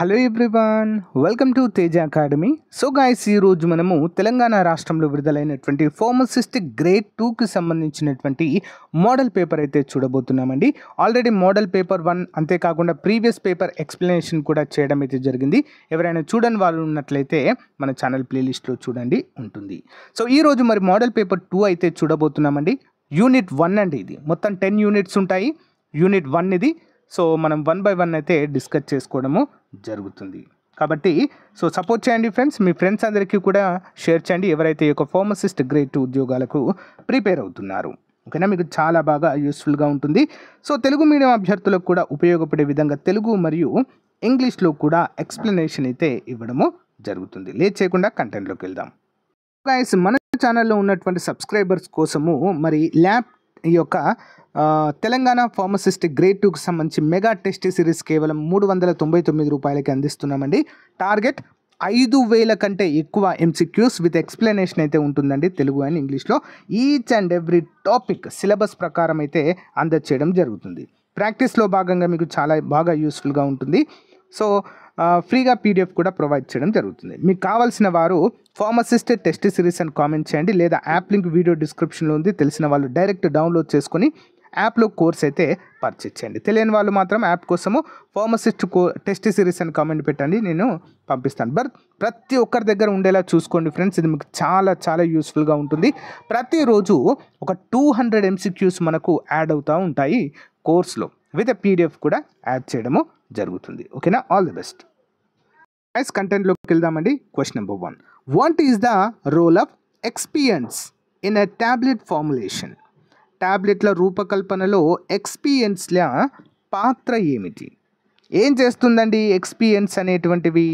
Hello everyone, welcome to Teja academy. So guys, ఈరోజు మనము తెలంగాణ రాష్ట్రంలో విడుదలైనటువంటి ఫార్మసిస్ట్ గ్రేడ్ 2కి సంబంధించినటువంటి మోడల్ పేపర్ అయితే చూడబోతున్నామండి. ఆల్రెడీ మోడల్ పేపర్ 1 అంతేకాకుండా ప్రీవియస్ పేపర్ ఎక్స్ప్లెనేషన్ కూడా చేయడం అయితే జరిగింది. ఎవరైనా చూడని వాళ్ళు ఉన్నట్లయితే మన ఛానల్ ప్లేలిస్ట్లో చూడండి, ఉంటుంది. సో ఈరోజు మరి మోడల్ పేపర్ 2 అయితే చూడబోతున్నామండి. యూనిట్ 1 అండి. ఇది మొత్తం 10 యూనిట్స్ ఉంటాయి. యూనిట్ 1 ఇది. సో మనం 1 by 1 అయితే డిస్కస్ చేసుకోవడము జరుగుతుంది. కాబట్టి సపోర్ట్ చేయండి ఫ్రెండ్స్, మీ ఫ్రెండ్స్ అందరికీ కూడా షేర్ చేయండి ఎవరైతే ఈ యొక్క ఫార్మసిస్ట్ గ్రేడ్ 2 ఉద్యోగాలకు ప్రిపేర్ అవుతున్నారు. ఓకేనా, మీకు చాలా బాగా యూస్ఫుల్గా ఉంటుంది. సో తెలుగు మీడియం అభ్యర్థులకు కూడా ఉపయోగపడే విధంగా తెలుగు మరియు ఇంగ్లీష్లో కూడా ఎక్స్ప్లెనేషన్ అయితే ఇవ్వడము జరుగుతుంది. లేట్ చేయకుండా కంటెంట్లోకి వెళ్దాం. గైస్, మన ఛానల్లో ఉన్నటువంటి సబ్స్క్రైబర్స్ కోసము మరి ల్యాబ్ ఈ యొక్క తెలంగాణ ఫార్మసిస్ట్ గ్రేడ్ 2కి సంబంధించి మెగా టెస్ట్ సిరీస్ కేవలం 399 రూపాయలకి అందిస్తున్నామండి. టార్గెట్ 5000 కంటే ఎక్కువ ఎంసీక్యూస్ విత్ ఎక్స్ప్లెనేషన్ అయితే ఉంటుందండి తెలుగు అండ్ ఇంగ్లీష్లో. Each and every topic syllabus ప్రకారం అయితే అందచేయడం జరుగుతుంది. ప్రాక్టీస్లో భాగంగా మీకు చాలా బాగా యూస్ఫుల్గా ఉంటుంది. సో ఫ్రీగా పీడిఎఫ్ కూడా ప్రొవైడ్ చేయడం జరుగుతుంది. మీకు కావాల్సిన వారు ఫార్మసిస్ట్ టెస్ట్ సిరీస్ అని కామెంట్ చేయండి, లేదా యాప్ లింక్ వీడియో డిస్క్రిప్షన్లో ఉంది. తెలిసిన వాళ్ళు డైరెక్ట్ డౌన్లోడ్ చేసుకొని యాప్లో కోర్స్ అయితే పర్చేజ్ చేయండి. తెలియని వాళ్ళు మాత్రం యాప్ కోసము ఫార్మసిస్ట్ టెస్ట్ సిరీస్ అని కామెంట్ పెట్టండి, నేను పంపిస్తాను. ప్రతి ఒక్కరి దగ్గర ఉండేలా చూసుకోండి ఫ్రెండ్స్, ఇది మీకు చాలా చాలా యూస్ఫుల్గా ఉంటుంది. ప్రతిరోజు ఒక 200 ఎంసీక్యూస్ మనకు యాడ్ అవుతూ ఉంటాయి కోర్స్లో, విత్ పీడిఎఫ్ కూడా యాడ్ చేయడము జరుగుతుంది. ఓకేనా, ఆల్ ది బెస్ట్. గైస్, కంటెంట్లోకి వెళ్దామండి. Question number 1, what is the role of excipients in a tablet formulation? టాబ్లెట్ల రూపకల్పనలో ఎక్స్పియన్స్ల పాత్ర ఏమిటి? ఏం చేస్తుందండి ఎక్స్పియన్స్ అనేటువంటివి?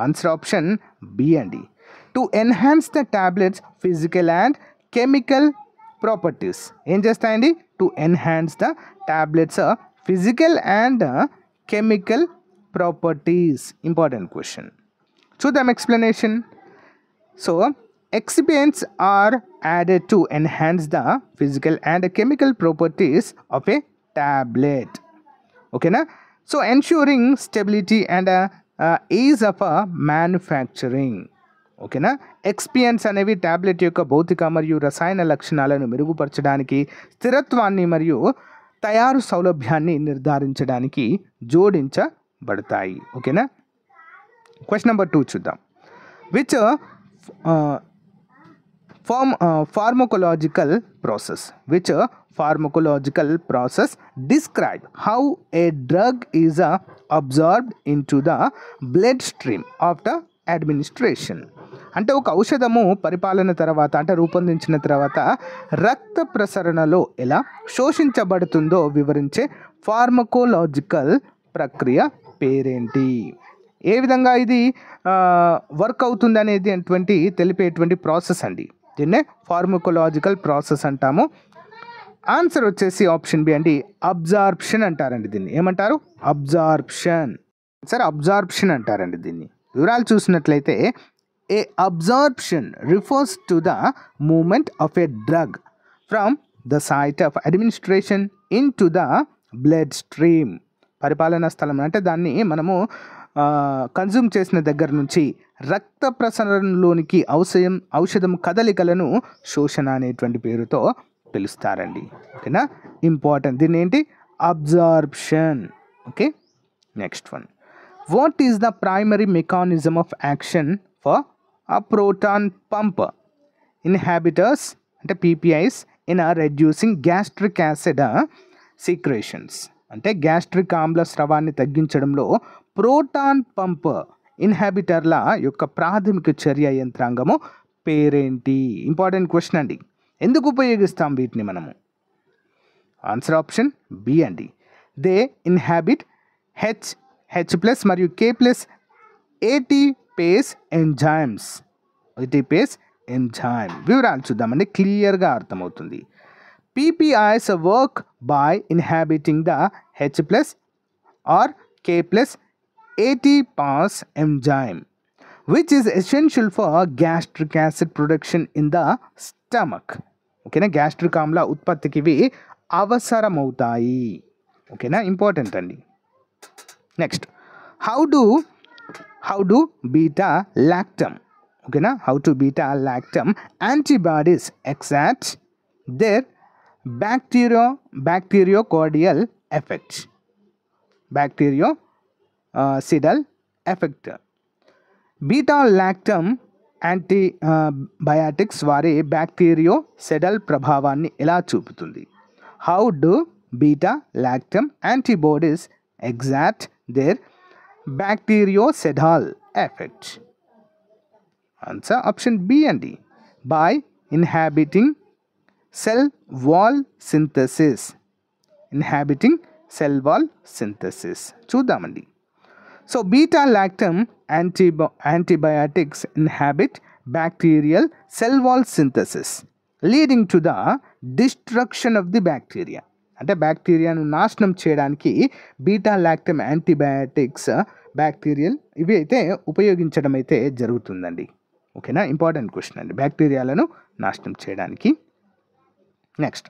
ఆన్సర్ ఆప్షన్ బి అండి. To enhance the tablets physical and chemical properties. ఏం చేస్తాయండి? To enhance the tablets physical and chemical properties. Important question. చూద్దాం explanation. So excipients are added to enhance the physical and chemical properties of a tablet. Okay na? So ensuring stability and ease of manufacturing. Okay నా? ఎక్స్పియన్స్ అనేవి tablet యొక్క భౌతిక మరియు రసాయన లక్షణాలను మెరుగుపరచడానికి, స్థిరత్వాన్ని మరియు తయారు సౌలభ్యాన్ని నిర్ధారించడానికి జోడించబడతాయి. ఓకేనా? క్వశ్చన్ నెంబర్ 2 చూద్దాం. Which pharmacological process describe how a drug is absorbed into the bloodstream after administration. అంటే ఒక ఔషధము పరిపాలన తర్వాత, అంటే రూపొందించిన తర్వాత రక్త ప్రసరణలో ఎలా శోషించబడుతుందో వివరించే ఫార్మకోలాజికల్ ప్రక్రియ పేరేంటి? ఏ విధంగా ఇది వర్క్ అవుతుంది అనేది తెలిపేటువంటి ప్రాసెస్ అండి. దీన్నే ఫార్మకోలాజికల్ ప్రాసెస్ అంటాము. ఆన్సర్ వచ్చేసి ఆప్షన్ బి అండి, అబ్జార్ప్షన్ అంటారండి. దీన్ని ఏమంటారు? అబ్జార్ప్షన్. సరే, అబ్జార్ప్షన్ అంటారండి దీన్ని. వివరాలు చూసినట్లయితే, a absorption refers to the moment of a drug from the site of administration in to the blood stream. పరిపాలనా స్థలం అంటే దాన్ని మనము కన్జ్యూమ్ చేసిన దగ్గర నుంచి రక్త ప్రసరణలోనికి ఔషధం కదలికలను శోషణ అనేటువంటి పేరుతో పిలుస్తారండి. ఓకేనా, ఇంపార్టెంట్. దీన్ని ఏంటి? Absorption. Okay, next one. What is the primary mechanism of action for a proton pump inhibitors అంటే PPIs in reducing gastric acid secretions? అంటే గ్యాస్ట్రిక్ ఆమ్ల స్రవాన్ని తగ్గించడంలో ప్రోటాన్ పంప్ ఇన్హాబిటర్ల యొక్క ప్రాథమిక చర్య యంత్రాంగము పేరేంటి? ఇంపార్టెంట్ క్వశ్చన్ అండి. ఎందుకు ఉపయోగిస్తాం వీటిని మనము? ఆన్సర్ ఆప్షన్ బి అండి. దే ఇన్హాబిట్ హెచ్ ప్లస్ మరియు కే ప్లస్ ఏటీపేస్ ఎంజైమ్స్. ఏటీపేస్ ఎంజైమ్ వివరాలు చూద్దామండి, క్లియర్గా అర్థమవుతుంది. PPIs work by inhibiting the H plus or K plus ATPase enzyme, which is essential for gastric acid production in the stomach. ఓకేనా, gastric ఆమ్ల ఉత్పత్తికి ఇవి అవసరమవుతాయి. ఓకేనా, ఇంపార్టెంట్ అండి. Next, how do beta lactam, okay na, how to beta lactam antibodies exert their bacteriocordial effect, bactericidal effect. Beta lactam antibiotics వారి bactericidal ప్రభావాన్ని ఎలా చూపుతుంది? How do beta lactam antibodies exact their bactericidal effect? Answer option B అండి. By inhibiting cell wall synthesis. Inhibiting cell wall synthesis. చూద్దామండి. So beta lactam antibiotics inhibit bacterial cell wall synthesis leading to the destruction of the bacteria. అంటే బ్యాక్టీరియాను నాశనం చేయడానికి beta lactam antibiotics bacterial ఇవి అయితే ఉపయోగించడం అయితే జరుగుతుందండి. ఓకేనా, ఇంపార్టెంట్ క్వశ్చన్ అండి, బ్యాక్టీరియాలను నాశనం చేయడానికి. Next,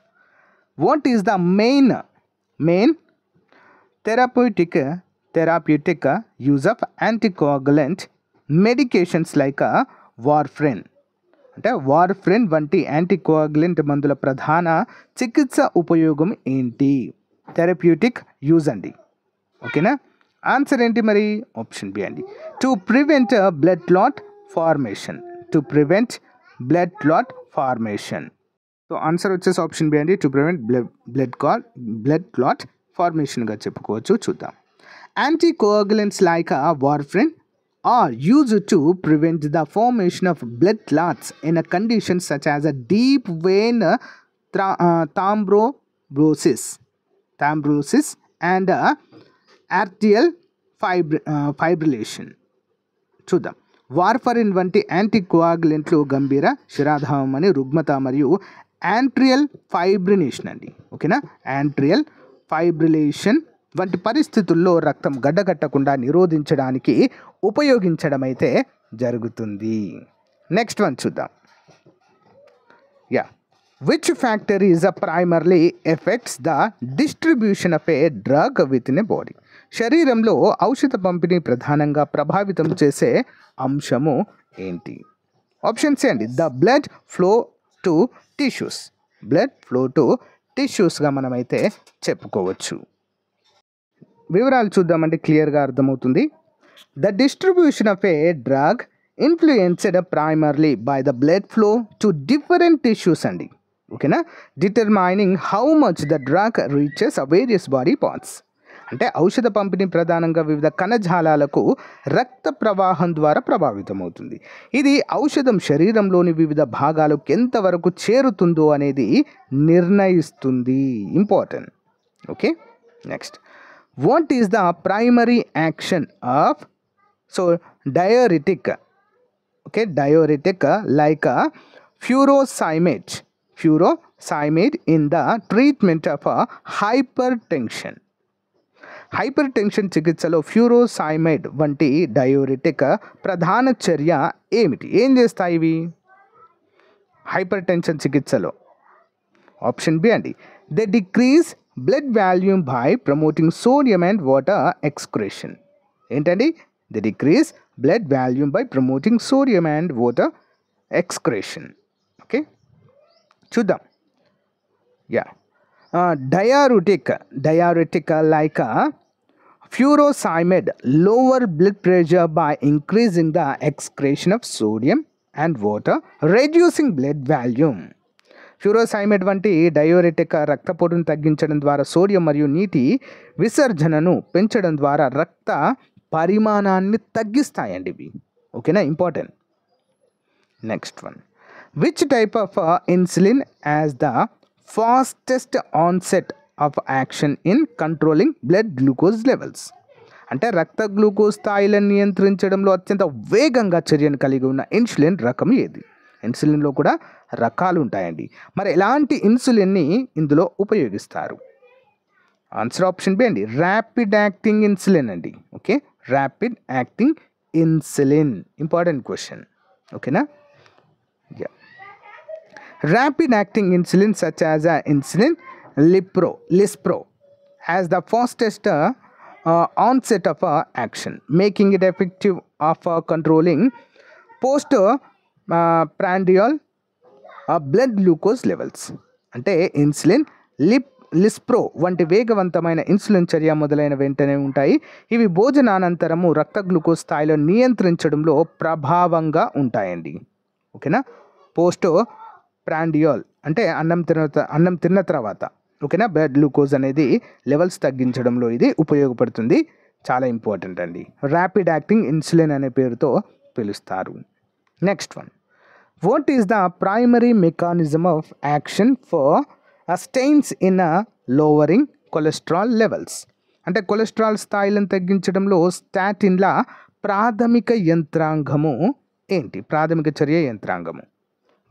what is the main therapeutic use of anticoagulant medications like warfarin. అంటే వార్ఫ్రిన్ వంటి యాంటీకోయాగులెంట్ మందుల ప్రధాన చికిత్స ఉపయోగం ఏంటి? థెరప్యూటిక్ యూజ్ అండి. ఓకేనా, ఆన్సర్ ఏంటి మరి? ఆప్షన్ బి అండి. To prevent blood clot formation. To prevent blood clot formation. So answer వచ్చేసి ఆప్షన్ బి అండి. టు ప్రివెంట్ బ్లడ్ క్లాట్ ఫార్మేషన్గా చెప్పుకోవచ్చు. చూద్దాం. Anticoagulants like warfarin are used to prevent the formation of blood clots in a condition such as a deep vein thrombosis and arterial fibrillation. చూద్దాం. Warfarin వంటి యాంటీకోయాగులెంట్లు గంభీర శిరాధామని రుగ్మత మరియు యాంట్రియల్ ఫైబ్రినేషన్ అండి. ఓకేనా, యాంట్రియల్ fibrillation వంటి పరిస్థితుల్లో రక్తం గడ్డగట్టకుండా నిరోధించడానికి ఉపయోగించడం అయితే జరుగుతుంది. నెక్స్ట్ వన్ చూద్దాం. Which factor is primarily affects the distribution of a drug within a body? శరీరంలో ఔషధ పంపిణీ ప్రధానంగా ప్రభావితం చేసే అంశము ఏంటి? ఆప్షన్ సి అండి. The blood flow to tissues. Blood flow to టిష్యూస్గా మనమైతే చెప్పుకోవచ్చు. వివరాలు చూద్దామంటే క్లియర్గా అర్థమవుతుంది. The distribution of a drug influenced primarily by the blood flow to different tissues అండి. ఓకేనా, determining how much the drug reaches various body parts. అంటే ఔషధ పంపిణీ ప్రధానంగా వివిధ కణజాలాలకు రక్త ప్రవాహం ద్వారా ప్రభావితమవుతుంది. ఇది ఔషధం శరీరంలోని వివిధ భాగాలకు ఎంతవరకు చేరుతుందో అనేది నిర్ణయిస్తుంది. Important. Okay, next, what is the primary action of diuretic? Okay, diuretic like furosemide in the treatment of hypertension. Hypertension చికిత్సలో ఫ్యూరోసైమైడ్ వంటి డయోరిటిక్ ప్రధాన చర్య ఏమిటి? ఏం చేస్తాయి ఇవి హైపర్టెన్షన్ చికిత్సలో? ఆప్షన్ బి అండి. They decrease blood volume by promoting sodium and water excretion. ఏంటండి? They decrease blood volume by promoting sodium and water excretion. Okay, చూద్దాం. Diuretic like furosemide lower blood pressure by increasing the excretion of sodium and water, reducing blood volume. ఫ్యూరోసైమైడ్ వంటి డయోరెటిక్ రక్తపోటును తగ్గించడం ద్వారా sodium మరియు నీటి విసర్జనను పెంచడం ద్వారా రక్త పరిమాణాన్ని తగ్గిస్తాయండి ఇవి. ఓకేనా, important. Next one. Which type of insulin as the fastest onset of action in controlling blood glucose levels? అంటే రక్త గ్లూకోజ్ స్థాయిలను నియంత్రించడంలో అత్యంత వేగంగా చర్యను కలిగి ఉన్న ఇన్సులిన్ రకం ఏది? ఇన్సులిన్లో కూడా రకాలు ఉంటాయండి. మరి ఎలాంటి ఇన్సులిన్ని ఇందులో ఉపయోగిస్తారు? ఆన్సర్ ఆప్షన్ బి అండి. ర్యాపిడ్ యాక్టింగ్ ఇన్సులిన్ అండి. Okay, rapid acting insulin. Important question. ఓకేనా, rapid acting insulin such as insulin lispro as the fastest onset of action, making it effective of controlling postprandial blood glucose levels. అంటే insulin, lispro వంటి వేగవంతమైన insulin చర్య మొదలైన వెంటనే ఉంటాయి. ఇవి భోజనానంతరము రక్త గ్లూకోజ్ స్థాయిలో నియంత్రించడంలో ప్రభావంగా ఉంటాయండి. ఓకేనా. పోస్ట్ ప్రాండియాల్ అంటే అన్నం తిన్న తర్వాత ఓకేనా బ్లడ్ గ్లూకోజ్ అనేది లెవెల్స్ తగ్గించడంలో ఇది ఉపయోగపడుతుంది. చాలా ఇంపార్టెంట్ అండి. ర్యాపిడ్ యాక్టింగ్ ఇన్సులిన్ అనే పేరుతో పిలుస్తారు. Next one, what is the primary mechanism of action for statins in lowering cholesterol levels? అంటే కొలెస్ట్రాల్ స్థాయిలను తగ్గించడంలో స్టాటిన్ల ప్రాథమిక యంత్రాంగము ఏంటి? ప్రాథమిక చర్య యంత్రాంగము.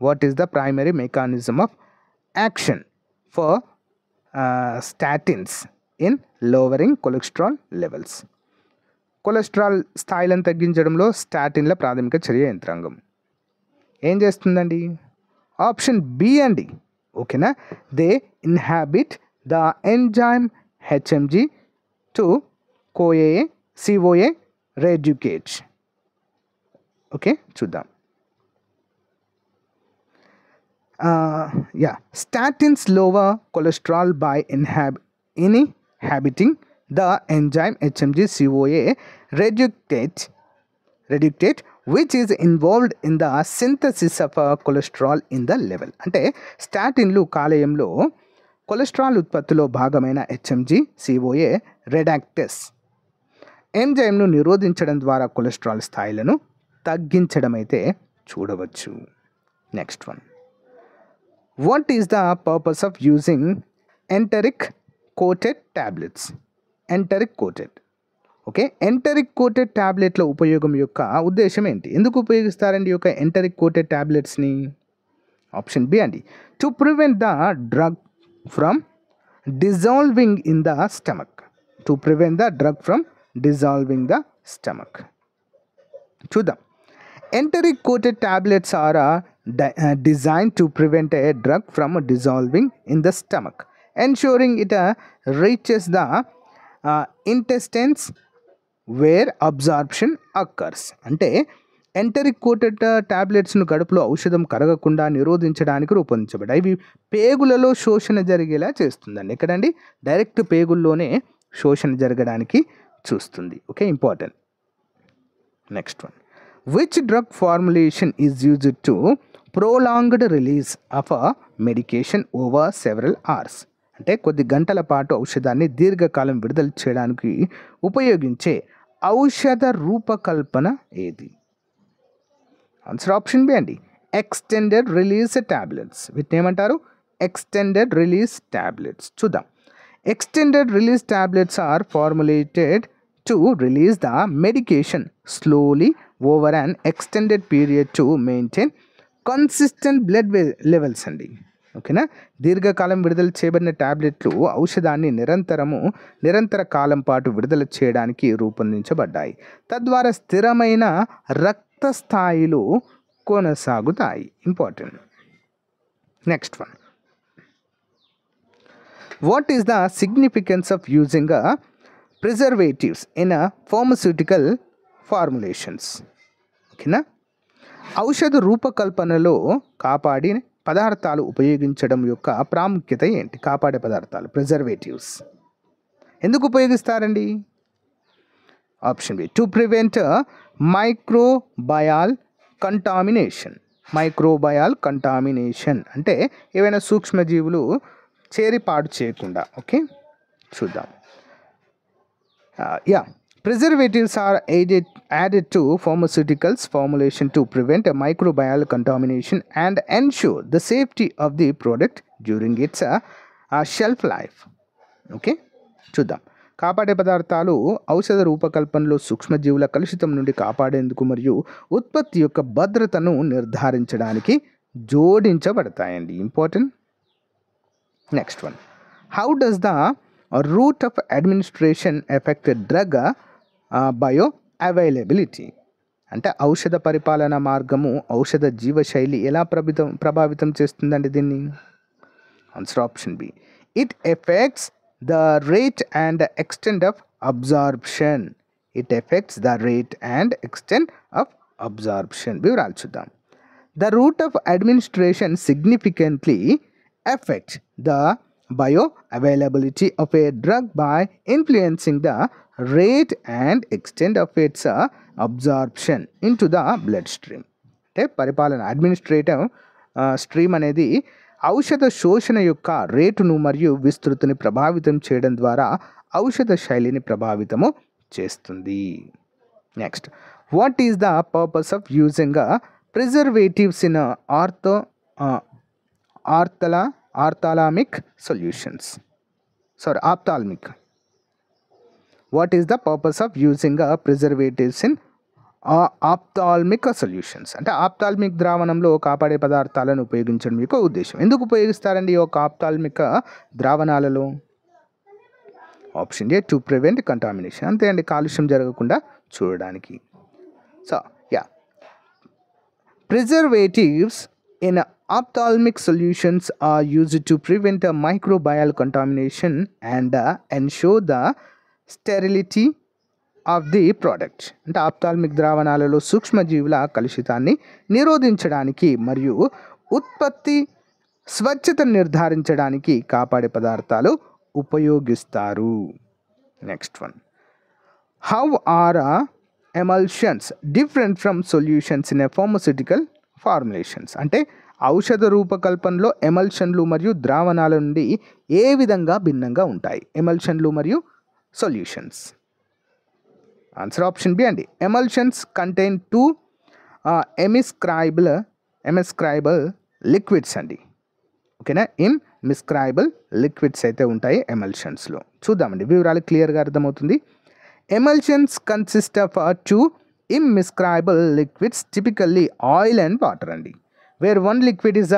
What is the primary mechanism of action for statins in lowering cholesterol levels? Cholesterol స్థాయిలను తగ్గించడంలో స్టాటిన్ల ప్రాథమిక చర్య యంత్రాంగం ఏం చేస్తుందండి? ఆప్షన్ బి అండి. ఓకేనా. They inhibit the enzyme HMG to CoA reductase. Okay, చూద్దాం. Statins lower cholesterol by inhibiting the enzyme HMG-CoA reductate which is involved in the synthesis of cholesterol in the level. అంటే స్టాటిన్లు కాలేయంలో cholesterol ఉత్పత్తిలో భాగమైన HMG-CoA రెడాక్టేస్ ఎంజైమ్ను నిరోధించడం ద్వారా cholesterol స్థాయిలను తగ్గించడం అయితే చూడవచ్చు. Next one, what is the purpose of using enteric coated tablets? Enteric coated. Okay, enteric coated ట్యాబ్లెట్ల ఉపయోగం యొక్క ఉద్దేశం ఏంటి? ఎందుకు ఉపయోగిస్తారండి ఈ యొక్క ఎంటరిక్ కోటెడ్ ట్యాబ్లెట్స్ని? ఆప్షన్ బి అండి. To prevent the drug from dissolving in the stomach. To prevent the drug from dissolving the stomach. చూద్దాం. enteric coated tablets are designed to prevent a drug from dissolving in the stomach, ensuring it reaches the intestines where absorption occurs. అంటే enteric coated ట్యాబ్లెట్స్ను కడుపులో ఔషధం కరగకుండా నిరోధించడానికి రూపొందించబడ్డాయి. ఇవి పేగులలో శోషణ జరిగేలా చేస్తుందండి. ఎక్కడండి? డైరెక్ట్ పేగుల్లోనే శోషణ జరగడానికి చూస్తుంది. Okay, important. Next one, which drug formulation is used to prolonged release of a medication over several hours? అంటే కొద్ది గంటల పాటు ఔషధాన్ని దీర్ఘకాలం విడుదల చేయడానికి ఉపయోగించే ఔషధ రూపకల్పన ఏది? ఆన్సర్ ఆప్షన్ బి అండి. Extended release tablets. వీటిని ఏమంటారు? Extended release tablets. చూద్దాం. Extended release tablets are formulated to release the medication slowly over an extended period to maintain consistent blood levels అండి. ఓకేనా. దీర్ఘకాలం విడుదల చేయబడిన ట్యాబ్లెట్లు ఔషధాన్ని నిరంతర కాలం పాటు విడుదల చేయడానికి రూపొందించబడ్డాయి. తద్వారా స్థిరమైన రక్త స్థాయిలు కొనసాగుతాయి. Important. Next one, what is the significance of using preservatives in pharmaceutical formulations? ఓకేనా. ఔషధ రూపకల్పనలో కాపాడే పదార్థాలు ఉపయోగించడం యొక్క ప్రాముఖ్యత ఏంటి? కాపాడే పదార్థాలు ప్రిజర్వేటివ్స్ ఎందుకు ఉపయోగిస్తారండి? Option B. To prevent microbial contamination. Microbial contamination అంటే ఏవైనా సూక్ష్మజీవులు చేరిపాడు చేయకుండా. ఓకే, చూద్దాం. Preservatives are added to pharmaceuticals formulation to prevent a microbial contamination and ensure the safety of the product during its shelf life. Okay, చూద్దాం. కాపాడే పదార్థాలు ఔషధ రూపకల్పనలో సూక్ష్మజీవుల కలుషితం నుండి కాపాడేందుకు మరియు ఉత్పత్తి యొక్క భద్రతను నిర్ధారించడానికి జోడించబడతాయండి. Important. Next one, how does the route of administration affect drug bioavailability? అంటే ఔషధ పరిపాలన మార్గము ఔషధ జీవశైలి ఎలా ప్రభావితం చేస్తుందండి దీన్ని? Answer option B. It affects the rate and extent of absorption. It affects the rate and extent of absorption. వివరాలు చూద్దాం. The route of administration significantly affects the bioavailability of a drug by influencing the rate and extent of its absorption into the bloodstream. అంటే పరిపాలన administrative stream అనేది ఔషధ శోషణ యొక్క రేటును మరియు విస్తృతిని ప్రభావితం చేయడం ద్వారా ఔషధ శైలిని ప్రభావితము చేస్తుంది. Next, what is the purpose of using preservatives in ophthalmic solutions? Sorry, ophthalmic. What is the purpose of using preservatives in ophthalmic solutions? అంటే ఆప్థాల్మిక్ ద్రావణంలో కాపాడే పదార్థాలను ఉపయోగించడం యొక్క ఉద్దేశం. ఎందుకు ఉపయోగిస్తారండి ఈ యొక్క ఆప్థాల్మిక్ ద్రావణాలలో? Option A, to prevent contamination. అంతే అండి, కాలుష్యం జరగకుండా చూడడానికి. So yeah, preservatives in ophthalmic solutions are used to prevent a microbial contamination and ensure the sterility of the product. అంటే ఆప్థాల్మిక్ ద్రావణాలలో సూక్ష్మజీవుల కలుషితాన్ని నిరోధించడానికి మరియు ఉత్పత్తి స్వచ్ఛతను నిర్ధారించడానికి కాపాడే పదార్థాలు ఉపయోగిస్తారు. Next one, how are emulsions different from solutions in a pharmaceutical formulations? అంటే ఔషధ రూపకల్పనలో ఎమల్షన్లు మరియు ద్రావణాల నుండి ఏ విధంగా భిన్నంగా ఉంటాయి ఎమల్షన్లు మరియు సొల్యూషన్స్? ఆన్సర్ ఆప్షన్ బి అండి. ఎమల్షన్స్ కంటైన్ టూ ఎమిస్క్రైబుల్ లిక్విడ్స్ అండి. ఓకేనా, ఇమ్మిస్క్రైబుల్ లిక్విడ్స్ అయితే ఉంటాయి ఎమల్షన్స్లో. చూద్దామండి, వివరాలు క్లియర్గా అర్థమవుతుంది. Emulsions consist of two immiscible liquids, typically oil and water అండి, where one liquid is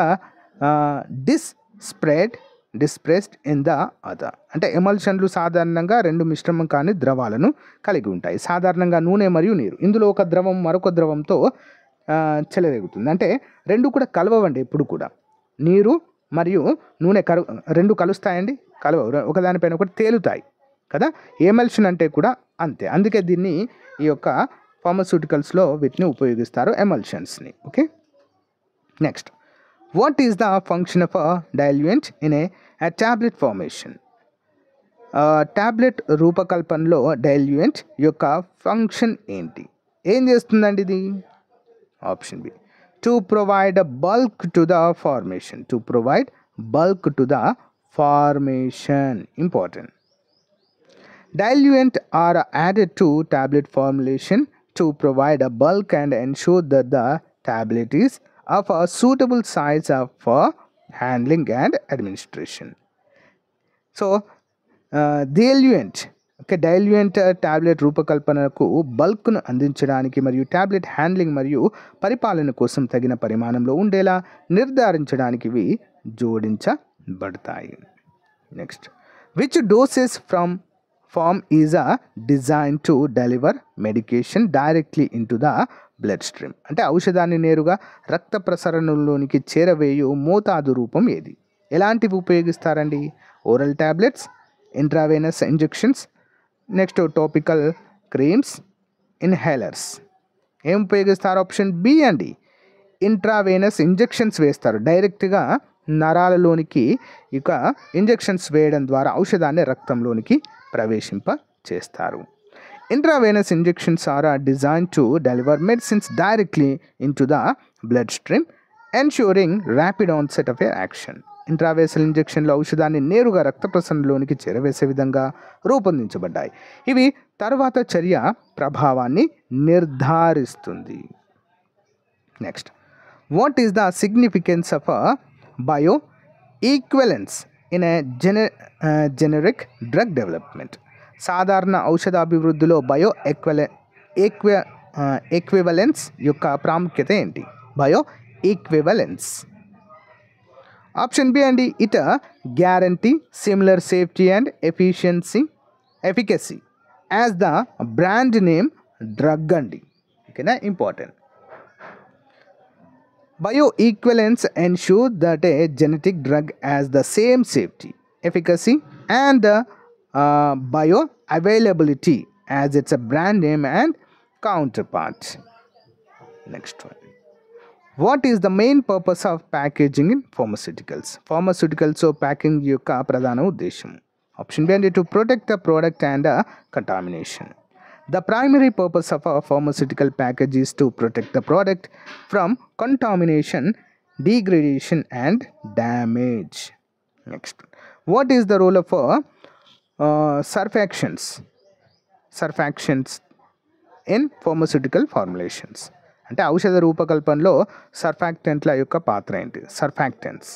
dispersed in the other. అంటే ఎమల్షన్లు సాధారణంగా రెండు మిశ్రమం కాని ద్రవాలను కలిగి ఉంటాయి. సాధారణంగా నూనె మరియు నీరు. ఇందులో ఒక ద్రవం మరొక ద్రవంతో చెలరేగుతుంది. అంటే రెండు కూడా కలవండి. ఎప్పుడు కూడా నీరు మరియు నూనె రెండు కలుస్తాయండి, కలవవు, ఒకదానిపైన ఒకటి తేలుతాయి కదా. ఎమల్షన్ అంటే కూడా అంతే. అందుకే దీన్ని ఈ యొక్క ఫార్మస్యూటికల్స్లో వీటిని ఉపయోగిస్తారు, ఎమల్షన్స్ని. Okay, next, what is the function of diluent in a tablet formation? Tablet రూపకల్పనలో డైల్యూయెంట్ యొక్క ఫంక్షన్ ఏంటి? ఏం చేస్తుందండి ఇది? Option B, to provide bulk to the formation. To provide bulk to the formation, important. Diluent are added to tablet formulation to provide a bulk and ensure that the tablet is of a suitable size for handling and administration. So, diluent tablet రూపకల్పనకు బల్క్ను అందించడానికి మరియు tablet handling మరియు పరిపాలన కోసం తగిన పరిమాణంలో ఉండేలా నిర్ధారించడానికి ఇవి జోడించబడతాయి. Next, which doses form is designed to deliver medication directly into the bloodstream. అంటే ఔషధాన్ని నేరుగా రక్త ప్రసరణలోనికి చేరవేయు మోతాదు రూపం ఏది? ఎలాంటివి ఉపయోగిస్తారండి? Oral tablets, intravenous injections, next topical creams, inhalers. ఏం ఉపయోగిస్తారు? ఆప్షన్ బి అండి, ఇంట్రావేనస్ ఇంజెక్షన్స్ వేస్తారు. డైరెక్ట్గా నరాలలోనికి ఇక ఇంజెక్షన్స్ వేయడం ద్వారా ఔషధాన్ని రక్తంలోనికి ప్రవేశింప చేస్తారు. Intravenous injections are design to deliver medicines directly in to the blood stream, ensuring rapid onset of action. Intravenous ఇంజెక్షన్లు ఔషధాన్ని నేరుగా రక్త ప్రసరణలోనికి చేరవేసే విధంగా రూపొందించబడ్డాయి. ఇవి తర్వాత చర్య ప్రభావాన్ని నిర్ధారిస్తుంది. Next, what is the significance of bio equivalence in a generic drug development? సాధారణ ఔషధ అభివృద్ధిలో బయో ఈక్వివలెన్స్ యొక్క ప్రాముఖ్యత ఏంటి? Bio equivalence. ఆప్షన్ బి అండి, it guarantee similar safety and efficacy as the brand name drug అండి. ఓకేనా, important. Bioequivalence ensures that a genetic drug has the same safety, efficacy, and the bioavailability as it's a brand name and counterpart. Next one. What is the main purpose of packaging in pharmaceuticals? Pharmaceuticals packing యొక్క ప్రధాన ఉద్దేశం. Option B to protect the product and contamination. The primary purpose of a pharmaceutical package is to protect the product from contamination, degradation, and damage. Next, what is the role of surfactants? Surfactants in pharmaceutical formulations. అంటే ఔషధ రూపకల్పనలో సర్ఫాక్టెంట్ల యొక్క పాత్ర ఏంటి? Surfactants.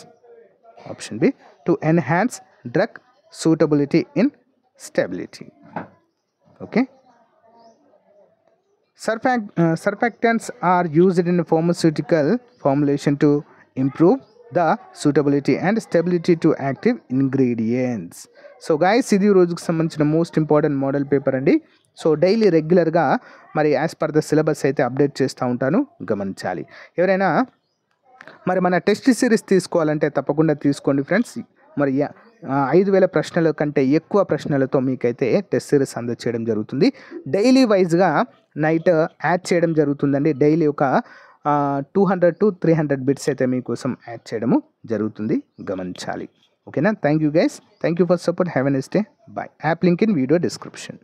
Option B to enhance drug suitability in stability. Okay. Surfactants are used in pharmaceutical formulation to improve the suitability and stability to active ingredients. So guys, ఇది రోజుకు సంబంధించిన most important model paper అండి. So daily రెగ్యులర్గా మరి as per the syllabus అయితే update చేస్తూ ఉంటాను, గమనించాలి. ఎవరైనా మరి మన టెస్ట్ సిరీస్ తీసుకోవాలంటే తప్పకుండా తీసుకోండి ఫ్రెండ్స్. మరి 5,000 ప్రశ్నల కంటే ఎక్కువ ప్రశ్నలతో మీకైతే టెస్ట్ సిరీస్ అందచేయడం జరుగుతుంది. డైలీ వైజ్గా నైట్ యాడ్ చేయడం జరుగుతుందండి. డైలీ ఒక 200 to 300 బిట్స్ అయితే మీకోసం యాడ్ చేయడము జరుగుతుంది, గమనించాలి. ఓకేనా? Thank you guys. Thank you for support. Have a nice day. Bye. App link in video description.